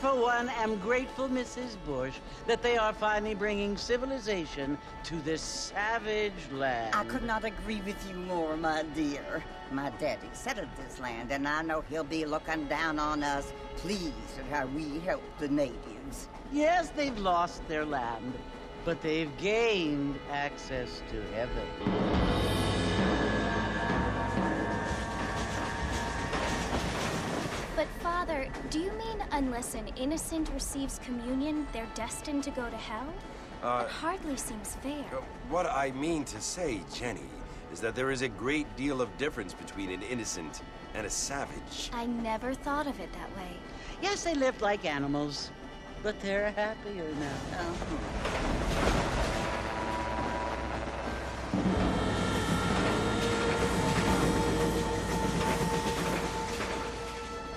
for one, am grateful, Mrs. Bush, that they are finally bringing civilization to this savage land. I could not agree with you more, my dear. My daddy settled this land, and I know he'll be looking down on us, pleased at how we help the natives. Yes, they've lost their land, but they've gained access to heaven. But, Father, do you mean unless an innocent receives communion, they're destined to go to hell? That hardly seems fair. What I mean to say, Jenny, is that there is a great deal of difference between an innocent and a savage. I never thought of it that way. Yes, they lived like animals, but they're happier now.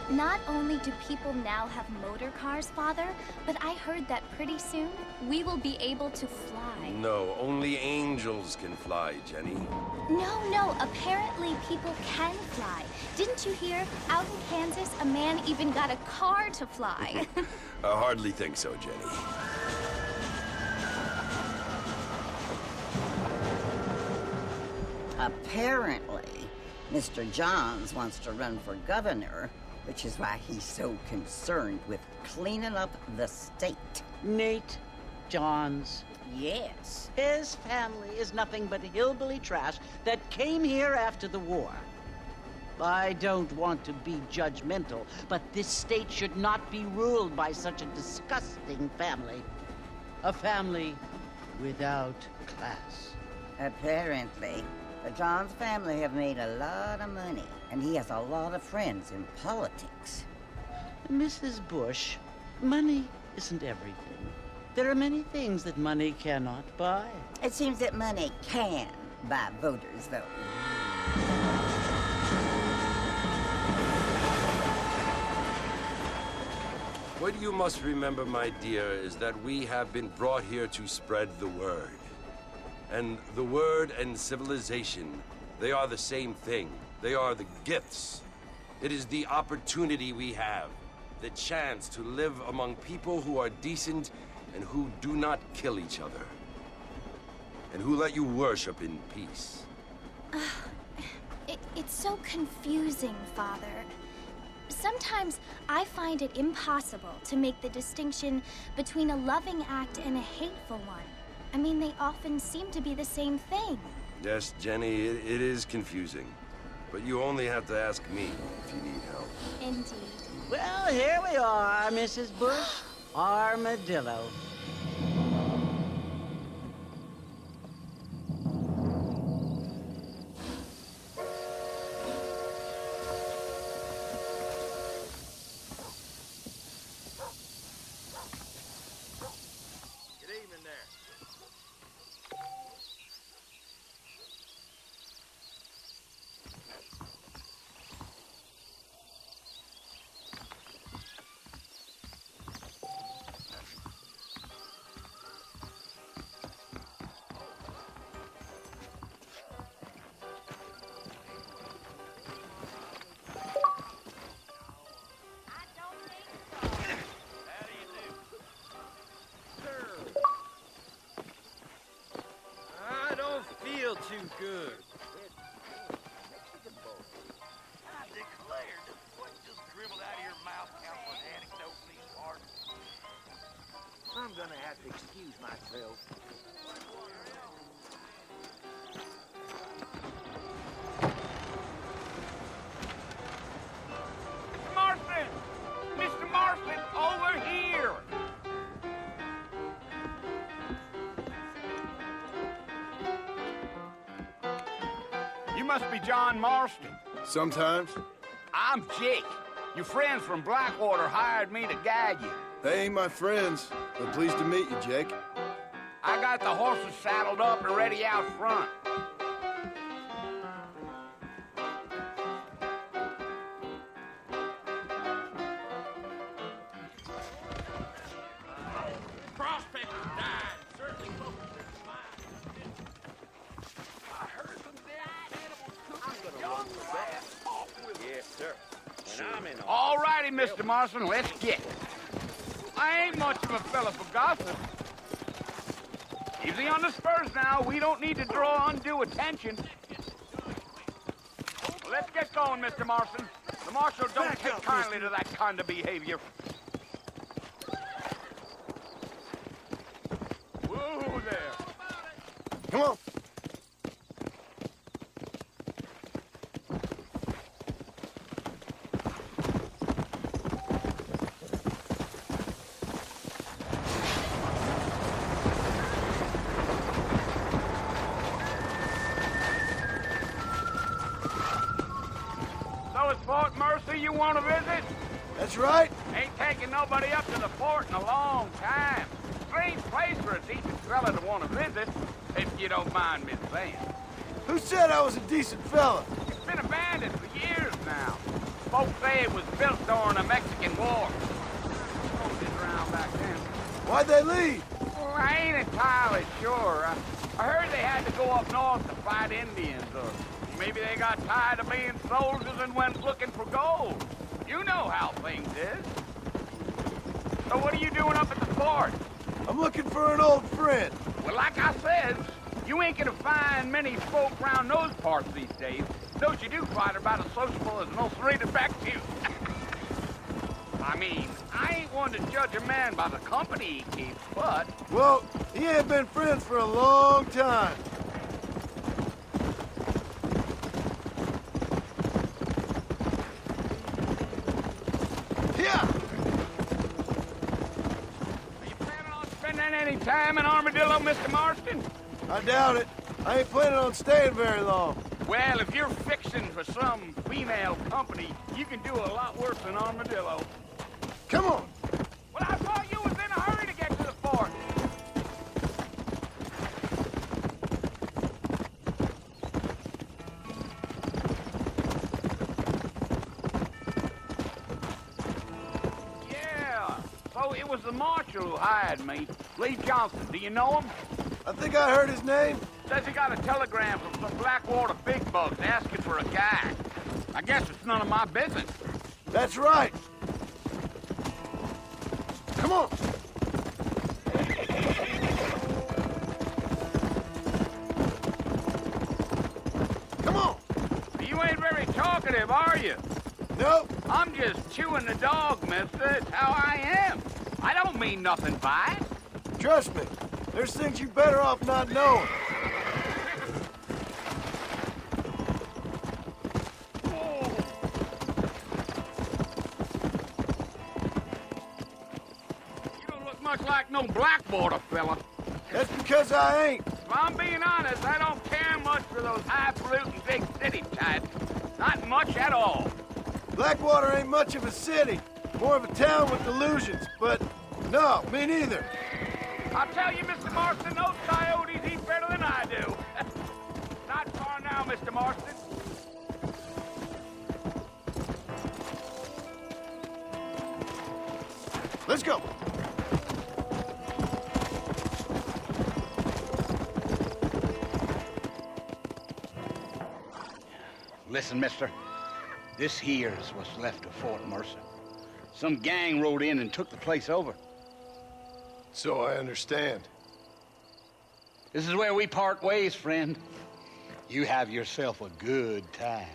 Not only do people now have motor cars, Father, but I heard that pretty soon we will be able to fly. No, only angels can fly, Jenny. No, apparently people can fly. Didn't you hear? Out in Kansas, a man even got a car to fly. I hardly think so, Jenny. Apparently, Mr. Johns wants to run for governor, which is why he's so concerned with cleaning up the state. Nate Johns. Yes. His family is nothing but hillbilly trash that came here after the war. I don't want to be judgmental, but this state should not be ruled by such a disgusting family. A family without class. Apparently, the Johns family have made a lot of money, and he has a lot of friends in politics. Mrs. Bush, money isn't everything. There are many things that money cannot buy. It seems that money can buy voters, though. What you must remember, my dear, is that we have been brought here to spread the word. And the word and civilization, they are the same thing. They are the gifts. It is the opportunity we have, the chance to live among people who are decent and who do not kill each other, and who let you worship in peace. It's so confusing, Father. Sometimes I find it impossible to make the distinction between a loving act and a hateful one. I mean, they often seem to be the same thing. Yes, Jenny, it is confusing. But you only have to ask me if you need help. Indeed. Well, here we are, Mrs. Bush. Armadillo. Good evening there. Too good. I declare, what just dribbled out of your mouth counts for an anecdote in these parts. I'm gonna have to excuse myself. Marston! Mr. Marston, over here! You must be John Marston. Sometimes. I'm Jake. Your friends from Blackwater hired me to guide you. They ain't my friends, but pleased to meet you, Jake. I got the horses saddled up and ready out front. Prospectors died. Certainly focused their minds. I heard some dead animals. Young grass off with Yes, sir. When I'm in All righty, Mr. Marston, let's get. I ain't much of a fella for gossip. Easy on the spurs now. We don't need to draw undue attention. Well, let's get going, Mr. Marston. The marshal don't take kindly to that kind of behavior. Whoa there. Come on. So it's Fort Mercer you want to visit? That's right. Ain't taking nobody up to the fort in a long time. Strange place for a decent fella to want to visit, if you don't mind me saying. Who said I was a decent fella? It's been abandoned for years now. Folks say it was built during the Mexican War. Owned it around back then. Why'd they leave? Well, I ain't entirely sure. I heard they had to go up north to fight Indians, or maybe they got tired of being soldiers and went looking for gold. You know how things is. So what are you doing up at the fort? I'm looking for an old friend. Well, like I said, you ain't gonna find many folk around those parts these days. Those you do find are about as sociable as an old serrated back tooth. I mean, I ain't one to judge a man by the company he keeps, but... Well, he ain't been friends for a long time. Yeah! Are you planning on spending any time in Armadillo, Mr. Marston? I doubt it. I ain't planning on staying very long. Well, if you're fixing for some female company, you can do a lot worse than Armadillo. Come on. Well, I thought you was in a hurry to get to the fort. Yeah, so it was the marshal who hired me. Lee Johnson, do you know him? I think I heard his name. Says he got a telegram from some Blackwater big bugs asking for a guy. I guess it's none of my business. That's right. Come on. Come on. You ain't very talkative, are you? Nope. I'm just chewing the dog, mister. It's how I am. I don't mean nothing by it. Trust me. There's things you better off not knowing. You don't look much like no Blackwater fella. That's because I ain't. If I'm being honest, I don't care much for those highfalutin big city types. Not much at all. Blackwater ain't much of a city. More of a town with illusions, but no, me neither. I'll tell you, Mr. Marston, those coyotes eat better than I do. Not far now, Mr. Marston. Let's go. Listen, mister. This here is what's left of Fort Mercer. Some gang rode in and took the place over. So I understand. This is where we part ways, friend. You have yourself a good time.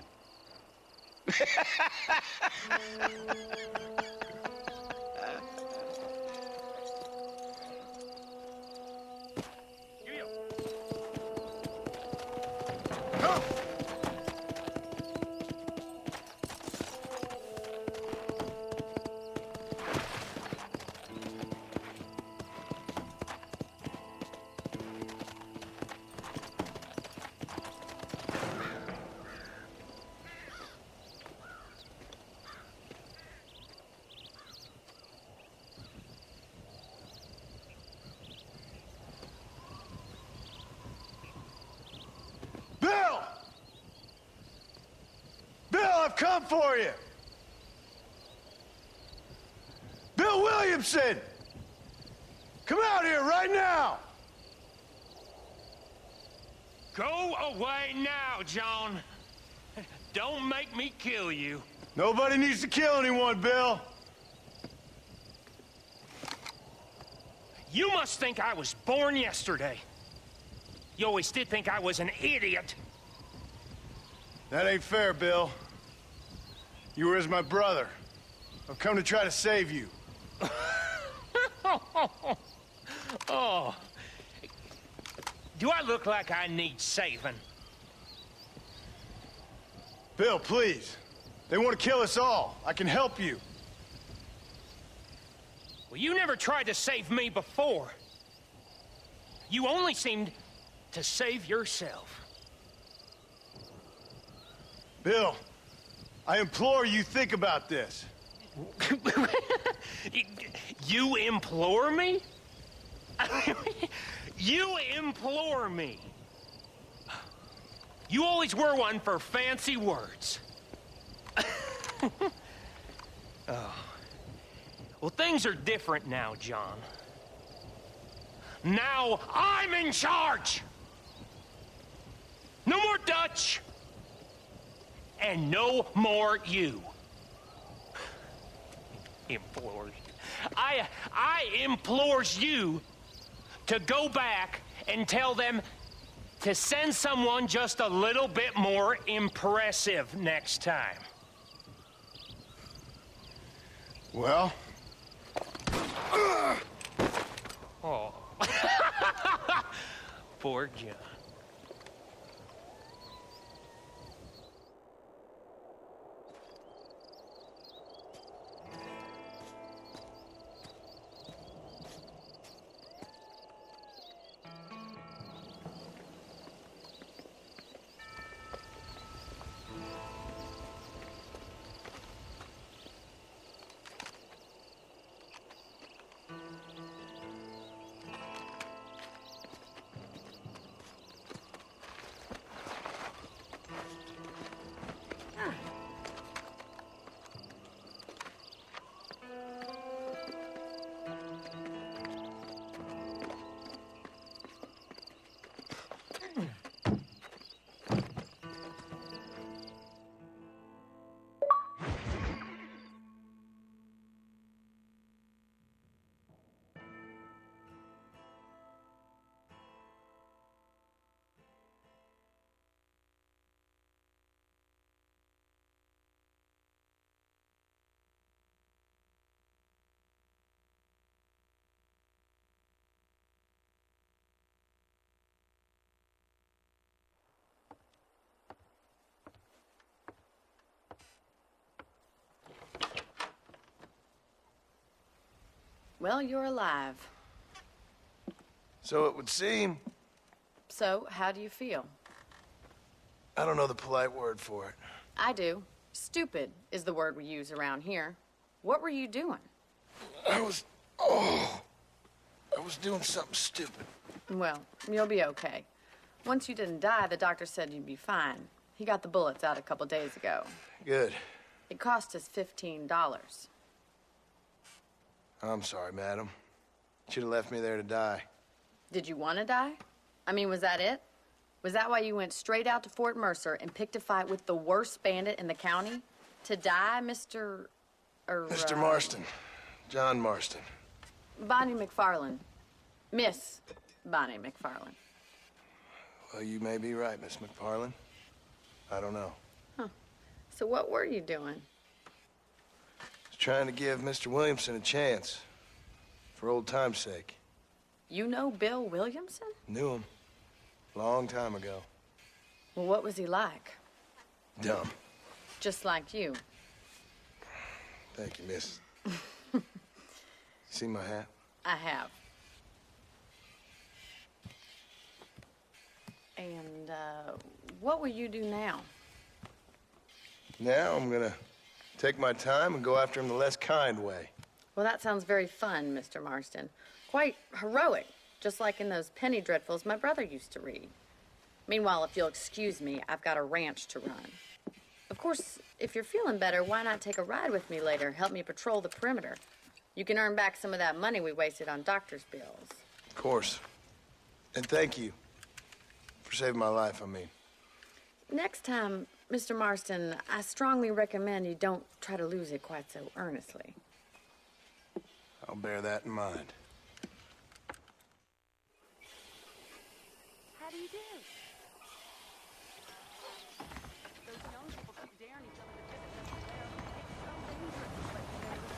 Come. I've come for you. Bill Williamson! Come out here right now! Go away now, John. Don't make me kill you. Nobody needs to kill anyone, Bill. You must think I was born yesterday. You always did think I was an idiot. That ain't fair, Bill. You were as my brother. I've come to try to save you. Oh. Do I look like I need saving? Bill, please. They want to kill us all. I can help you. Well, you never tried to save me before. You only seemed to save yourself. Bill, I implore you think about this. You implore me? You implore me. You always were one for fancy words. Oh. Well, things are different now, John. Now I'm in charge! No more Dutch! And no more you. Implores. I implores you to go back and tell them to send someone just a little bit more impressive next time. Well? Oh. Poor John. Well, you're alive. So it would seem. So, how do you feel? I don't know the polite word for it. I do. Stupid is the word we use around here. What were you doing? I was doing something stupid. Well, you'll be okay. Once you didn't die, the doctor said you'd be fine. He got the bullets out a couple days ago. Good. It cost us $15. I'm sorry, madam. Should have left me there to die. Did you want to die? I mean, was that it? Was that why you went straight out to Fort Mercer and picked a fight with the worst bandit in the county? To die, Mr. Mr. Marston. John Marston. Bonnie McFarland. Miss Bonnie McFarland. Well, you may be right, Miss McFarland. I don't know. Huh. So what were you doing? Trying to give Mr. Williamson a chance. For old time's sake. You know Bill Williamson? Knew him. Long time ago. Well, what was he like? Dumb. Just like you. Thank you, miss. See my hat? I have. And, what will you do now? Now I'm gonna take my time and go after him the less kind way. Well, that sounds very fun, Mr. Marston. Quite heroic, just like in those penny dreadfuls my brother used to read. Meanwhile, if you'll excuse me, I've got a ranch to run. Of course, if you're feeling better, why not take a ride with me later? Help me patrol the perimeter. You can earn back some of that money we wasted on doctor's bills. Of course. And thank you for saving my life, I mean. Next time, Mr. Marston, I strongly recommend you don't try to lose it quite so earnestly. I'll bear that in mind. do you do? Those young people keep daring each other to visit them there. It's so dangerous to let them live.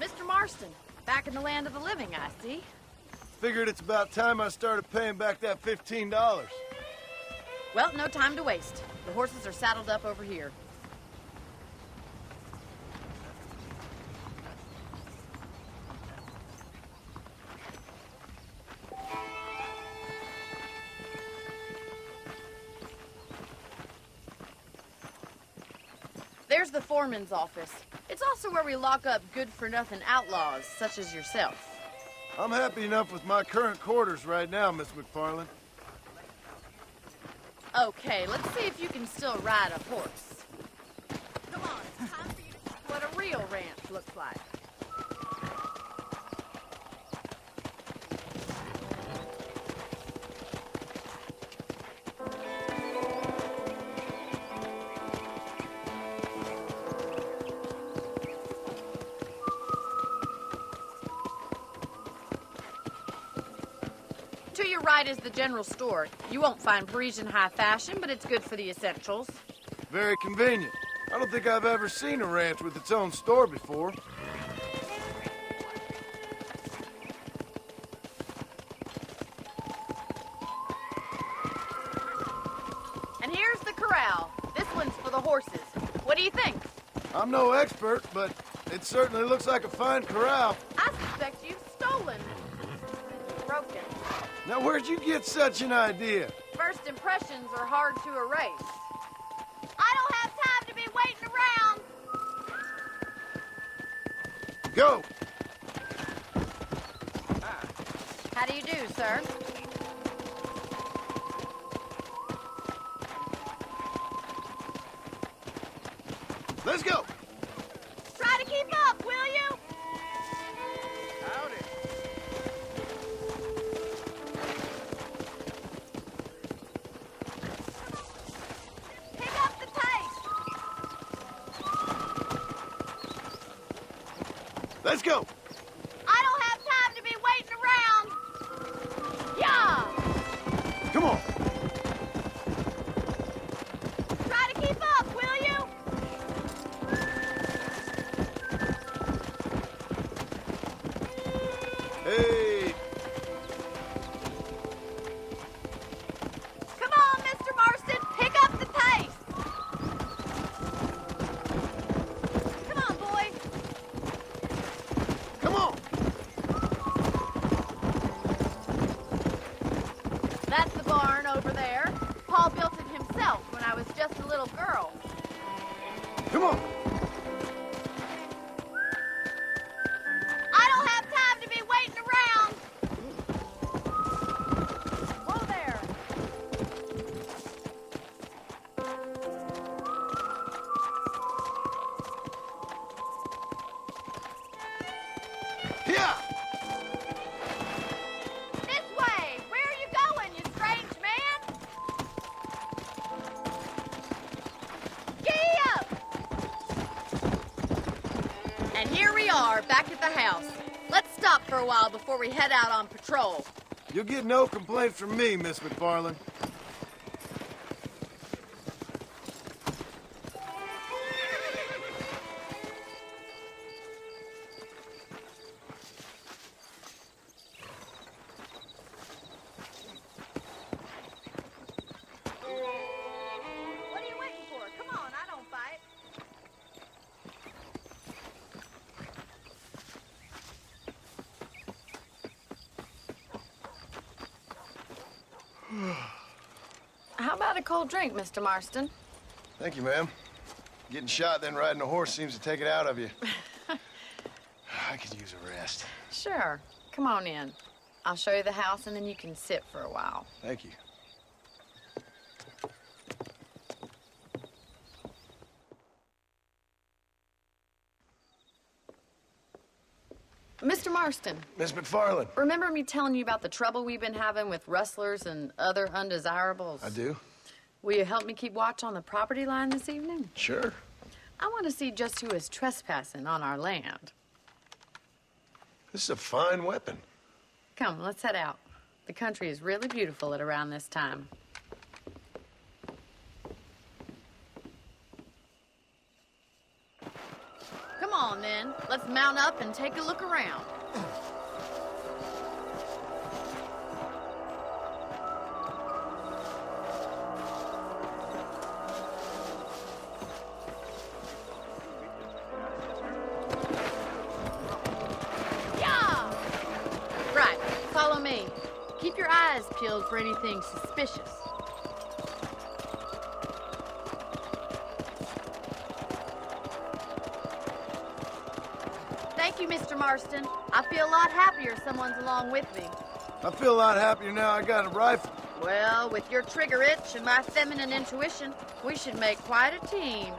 Mr. Marston, back in the land of the living, I see. Figured it's about time I started paying back that $15. Well, no time to waste. The horses are saddled up over here. There's the foreman's office. It's also where we lock up good-for-nothing outlaws, such as yourself. I'm happy enough with my current quarters right now, Miss McFarland. Okay, let's see if you can still ride a horse. Come on, it's time for you to see what a real ranch looks like. To your right is the general store. You won't find Parisian high fashion, but it's good for the essentials. Very convenient. I don't think I've ever seen a ranch with its own store before. And here's the corral. This one's for the horses. What do you think? I'm no expert, but it certainly looks like a fine corral. I suspect you've stolen. Broken. Now, where'd you get such an idea? First impressions are hard to erase. I don't have time to be waiting around. Go! How do you do, sir? Let's go! Try to keep up, will you? Howdy. Pick up the pace. Let's go! I don't have time to be waiting around. Yeah! Come on! Try to keep up, will you? Hey! Come on, Mr. Marston, pick up the pace. Come on, boy. Come on! That's the barn over there. Paul built it himself when I was just a little girl. Come on! I don't have time to be waiting around. Whoa there. Here! This way. Where are you going, you strange man? Giddy up. And here we are, back at the house. Let's stop for a while before we head out on patrol. You'll get no complaints from me, Miss McFarland. What are you waiting for? Come on, I don't bite. How about a cold drink, Mr. Marston? Thank you, ma'am. Getting shot, then riding a horse seems to take it out of you. I could use a rest. Sure. Come on in. I'll show you the house, and then you can sit for a while. Thank you. Mr. Marston. Miss McFarland. Remember me telling you about the trouble we've been having with rustlers and other undesirables? I do. Will you help me keep watch on the property line this evening? Sure. I want to see just who is trespassing on our land. This is a fine weapon. Come, let's head out. The country is really beautiful at around this time. Come on, then. Let's mount up and take a look around. Yeah! Right, follow me. Keep your eyes peeled for anything suspicious. Thank you, Mr. Marston. I feel a lot happier someone's along with me. I feel a lot happier now I got a rifle. Well, with your trigger itch and my feminine intuition, we should make quite a team.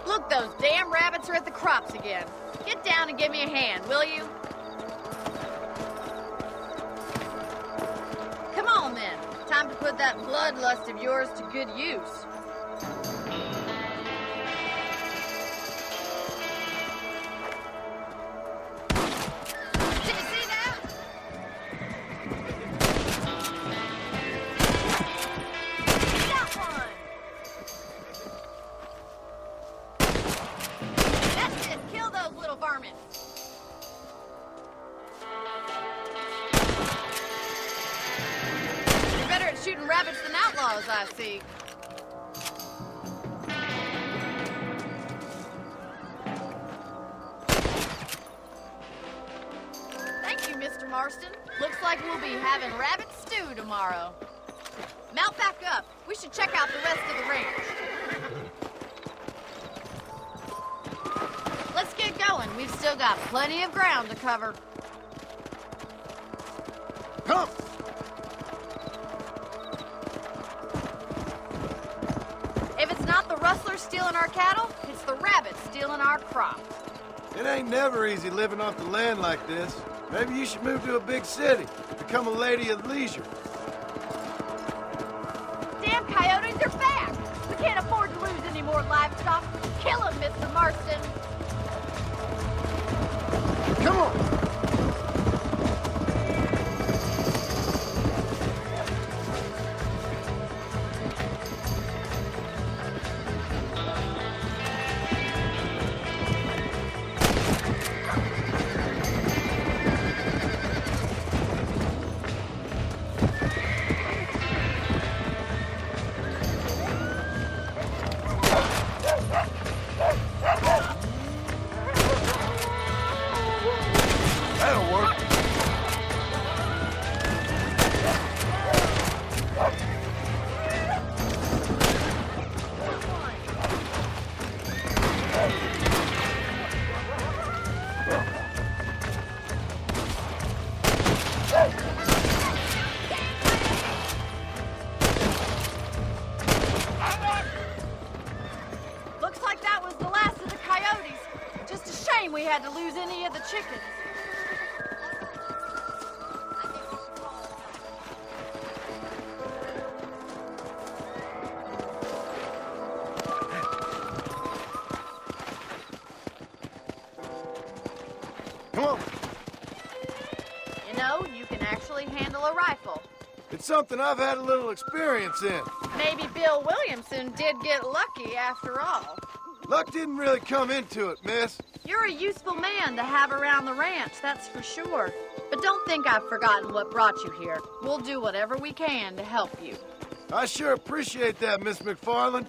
Look, those damn rabbits are at the crops again. Get down and give me a hand, will you? Come on, then. Time to put that bloodlust of yours to good use. Did you see that? Got one! That's it. Kill those little varmints. You're better at shooting rabbits than outlaws, I see. Thank you, Mr. Marston. Looks like we'll be having rabbit stew tomorrow. Mount back up. We should check out the rest of the ranch. Let's get going. We've still got plenty of ground to cover. Come! If it's not the rustlers stealing our cattle, it's the rabbits stealing our crop. It ain't never easy living off the land like this. Maybe you should move to a big city. Become a lady of leisure. Damn coyotes are back! We can't afford to lose any more livestock. Kill them, Mr. Marston. Come on! That'll work. Looks like that was the last of the coyotes. Just a shame we had to lose any of the chickens. Come on. You know, you can actually handle a rifle. It's something I've had a little experience in. Maybe Bill Williamson did get lucky after all. Luck didn't really come into it, miss. You're a useful man to have around the ranch, that's for sure. But don't think I've forgotten what brought you here. We'll do whatever we can to help you. I sure appreciate that, Miss McFarland.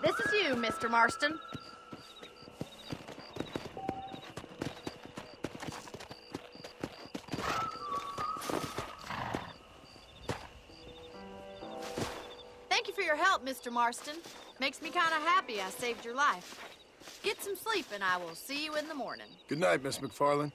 This is you, Mr. Marston. Thank you for your help, Mr. Marston. Makes me kind of happy I saved your life. Get some sleep, and I will see you in the morning. Good night, Miss McFarland.